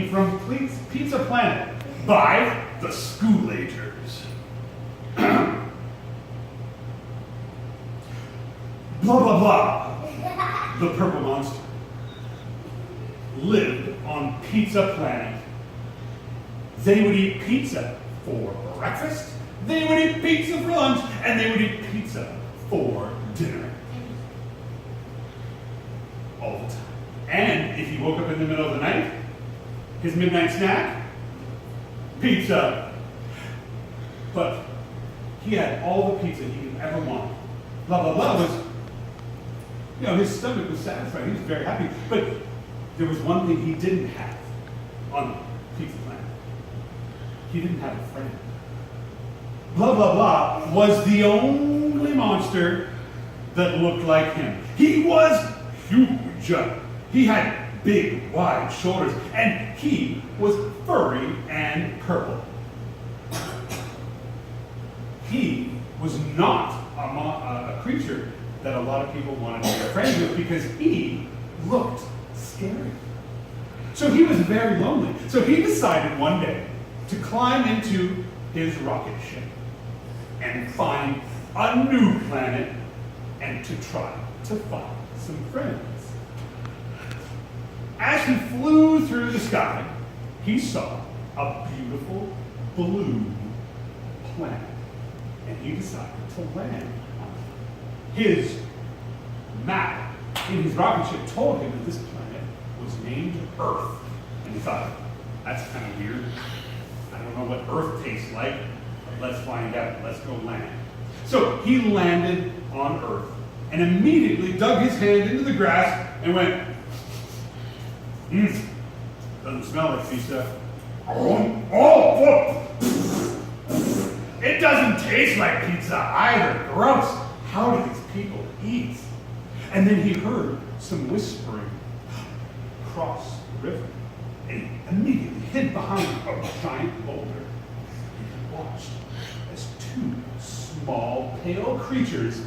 came from Pizza Planet by the School Agers. Blah, blah, blah. The purple monster lived on Pizza Planet. They would eat pizza for breakfast, they would eat pizza for lunch, and they would eat pizza for dinner. All the time. And if he woke up in the middle of the night, his midnight snack, pizza. But he had all the pizza he could ever want. Blah, blah, blah was, his stomach was satisfied. He was very happy. But there was one thing he didn't have on Pizza Planet. He didn't have a friend. Blah, blah, blah was the only monster that looked like him. He was huge. He had big, wide shoulders, and he was furry and purple. He was not a creature that a lot of people wanted to be friends with because he looked scary. So he was very lonely. So he decided one day to climb into his rocket ship and find a new planet and to try to find some friends. As he flew through the sky, he saw a beautiful blue planet, and he decided to land on it. His map in his rocket ship told him that this planet was named Earth, and he thought, that's kind of weird. I don't know what Earth tastes like, but let's find out. Let's go land. So he landed on Earth and immediately dug his hand into the grass and went, doesn't smell like pizza. It doesn't taste like pizza either. Gross. How do these people eat? And then he heard some whispering across the river. And he immediately hid behind a giant boulder. And he watched as two small, pale creatures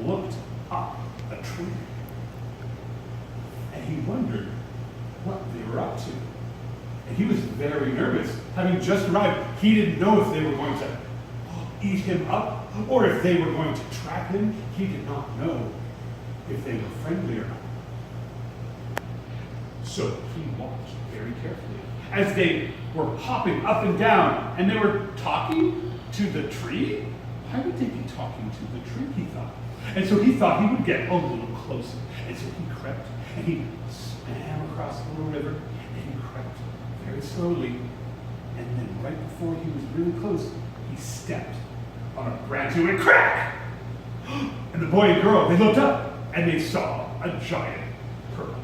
looked up a tree. And he wondered what they were up to. And he was very nervous. Having just arrived, he didn't know if they were going to eat him up or if they were going to trap him. He did not know if they were friendly or not. So he watched very carefully as they were hopping up and down and they were talking to the tree. Why would they be talking to the tree, he thought. And so he thought he would get a little closer. And so he crept and he swam across the little river and he crept very slowly. And then right before he was really close, he stepped on a branch and went crack! And the boy and girl, they looked up and they saw a giant purple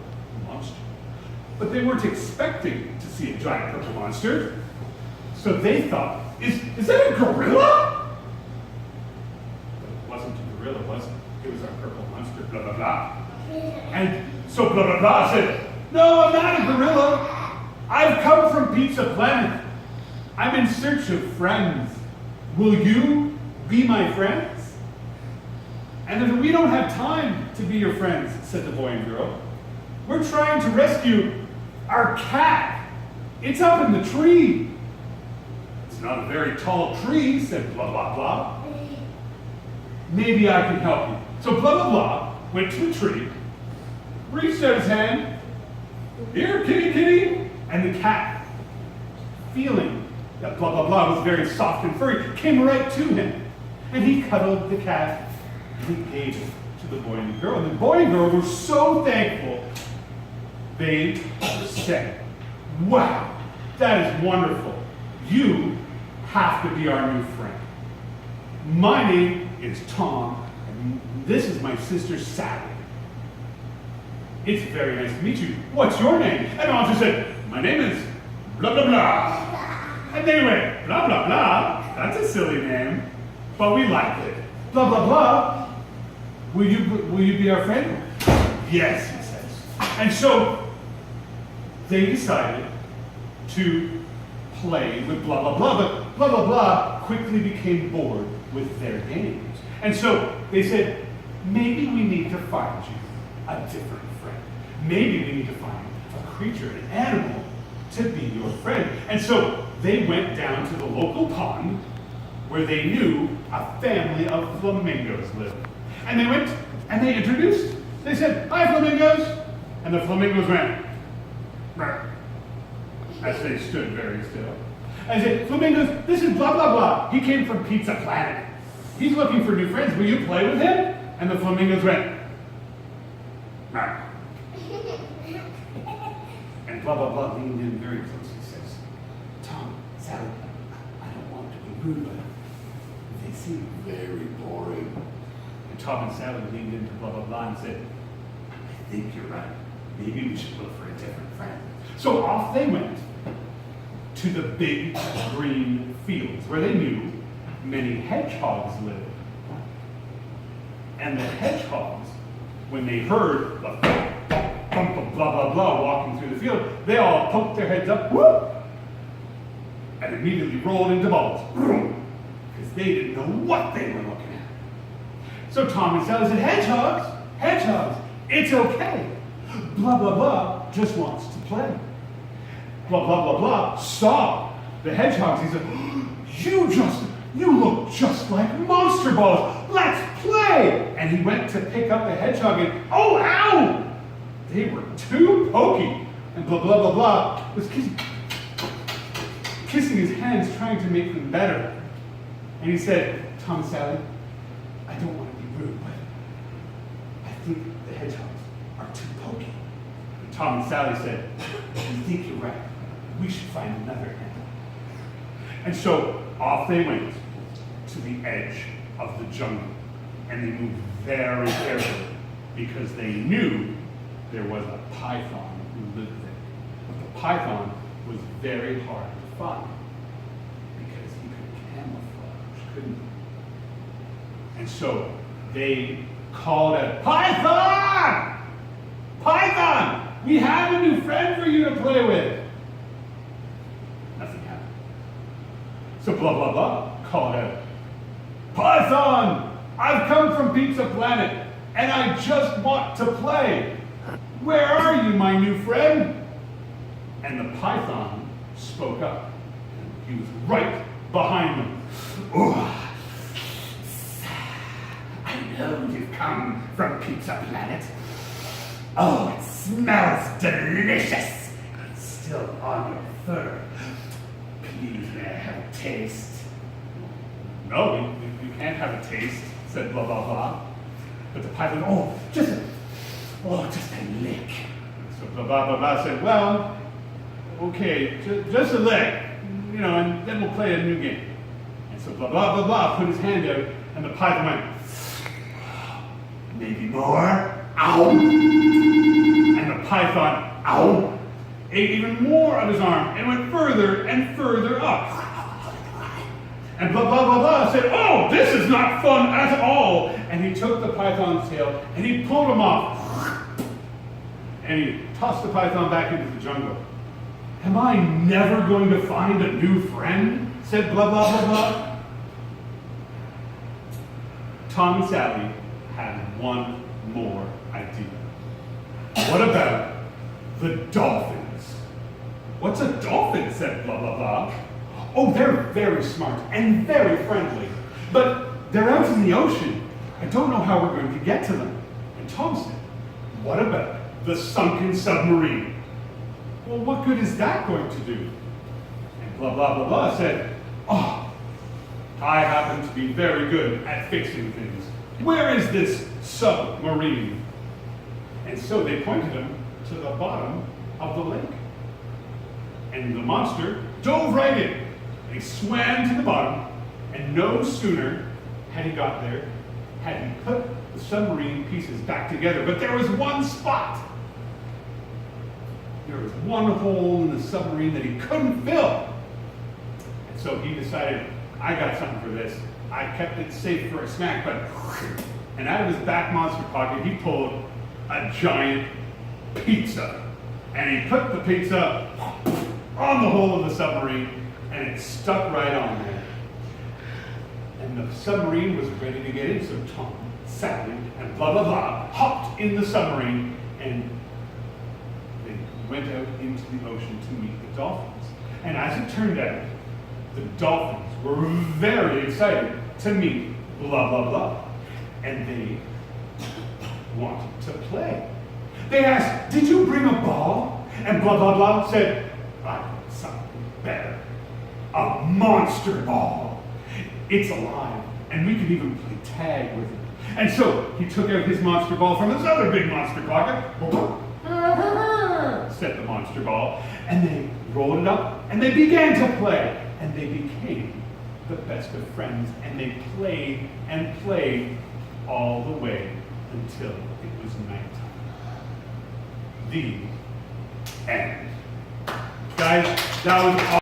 monster. But they weren't expecting to see a giant purple monster. So they thought, is that a gorilla? But it wasn't a gorilla, was it? It was a purple monster, blah, blah, blah. And so blah, blah, blah said, no, I'm not a gorilla. I've come from Pizza Planet. I'm in search of friends. Will you be my friends? And then we don't have time to be your friends, said the boy and girl. We're trying to rescue our cat. It's up in the tree. It's not a very tall tree, said blah, blah, blah. Maybe I can help you. So blah, blah, blah went to the tree, reached out his hand. Here, kitty, kitty. And the cat, feeling that blah, blah, blah was very soft and furry, came right to him. And he cuddled the cat and he gave it to the boy and the girl. And the boy and girl were so thankful. They said, wow, that is wonderful. You have to be our new friend. My name is Tom, and this is my sister Sally. It's very nice to meet you. What's your name? And the monster said, my name is blah, blah, blah. And they went, blah, blah, blah. That's a silly name, but we like it. Blah, blah, blah. Will you be our friend? Yes, he says. And so they decided to play with blah, blah, blah, but blah, blah, blah quickly became bored with their games. And so they said, maybe we need to find you a different friend. Maybe we need to find a creature, an animal, to be friend. And so they went down to the local pond where they knew a family of flamingos lived. And they went and they introduced. They said, "Hi, flamingos." And the flamingos went, "Brr," as they stood very still. I said, "Flamingos, this is blah, blah, blah. He came from Pizza Planet. He's looking for new friends. Will you play with him?" And the flamingos went, "Brr." And blah, blah, blah leaned in very close and says, "Tom, Sally, I don't want to be rude, but they seem very boring." And Tom and Sally leaned into blah, blah, blah and said, "I think you're right. Maybe we should look for a different friend." So off they went to the big green fields where they knew many hedgehogs lived. And the hedgehogs, when they heard the thump of blah, blah, blah walking through the field, they all poked their heads up, whoop, and immediately rolled into balls, because they didn't know what they were looking at. So Tom and Sally said, "Hedgehogs, hedgehogs, it's okay. Blah, blah, blah just wants to play." Blah, blah, blah, blah saw the hedgehogs. He said, "You look just like monster balls. Let's play." And he went to pick up the hedgehog and, oh, ow! They were too pokey. And blah, blah, blah, blah was kissing his hands, trying to make them better. And he said, "Tom and Sally, I don't want to be rude, but I think the hedgehogs are too pokey." And Tom and Sally said, "You think you're right. We should find another hand." And so off they went to the edge of the jungle. And they moved very carefully because they knew there was a python who lived there. But the python was very hard to find because he could camouflage, couldn't he? And so they called out, "Python! Python! We have a new friend for you to play with." Nothing happened. So blah, blah, blah called out, "Python! I've come from Pizza Planet, and I just want to play. Where are you, my new friend?" And the python spoke up. He was right behind them. "Oh, I know you've come from Pizza Planet. Oh, it smells delicious. It's still on your fur. Please, may I have a taste?" "No, you can't have a taste," said blah, blah, blah. But the python, just a lick." So blah, blah, blah, blah said, "Well, okay, just a lick, and then we'll play a new game." And so blah, blah, blah, blah put his hand out, and the python went, "Maybe more, ow." And the python, ow, ate even more of his arm and went further and further up. And blah, blah, blah, blah said, "Oh, this is not fun at all." And he took the python's tail and he pulled him off. And he tossed the python back into the jungle. "Am I never going to find a new friend?" said blah, blah, blah, blah. Tom and Sally had one more idea. What about the dolphins? "What's a dolphin?" said blah, blah, blah. "Oh, they're very smart and very friendly, but they're out in the ocean. I don't know how we're going to get to them." And Tom said, "What about the sunken submarine?" "Well, what good is that going to do?" And blah, blah, blah, blah said, "Oh, I happen to be very good at fixing things. Where is this submarine?" And so they pointed him to the bottom of the lake. And the monster dove right in. And he swam to the bottom, and no sooner had he got there, had he put the submarine pieces back together. But there was one spot. There was one hole in the submarine that he couldn't fill. And so he decided, I got something for this. I kept it safe for a snack, but... And out of his back monster pocket, he pulled a giant pizza. And he put the pizza on the hull of the submarine, and it stuck right on there. And the submarine was ready to get in, so Tom, Sally, and blah, blah, blah, hopped in the submarine, and they went out into the ocean to meet the dolphins. And as it turned out, the dolphins were very excited to meet blah, blah, blah. And they wanted to play. They asked, did you bring a ball? And blah, blah, blah said, I got something better. A monster ball. It's alive, and we can even play tag with it. And so he took out his monster ball from his other big monster pocket, said the monster ball, and they rolled it up, and they began to play. And they became the best of friends, and they played and played all the way until it was nighttime. The end. Guys, that was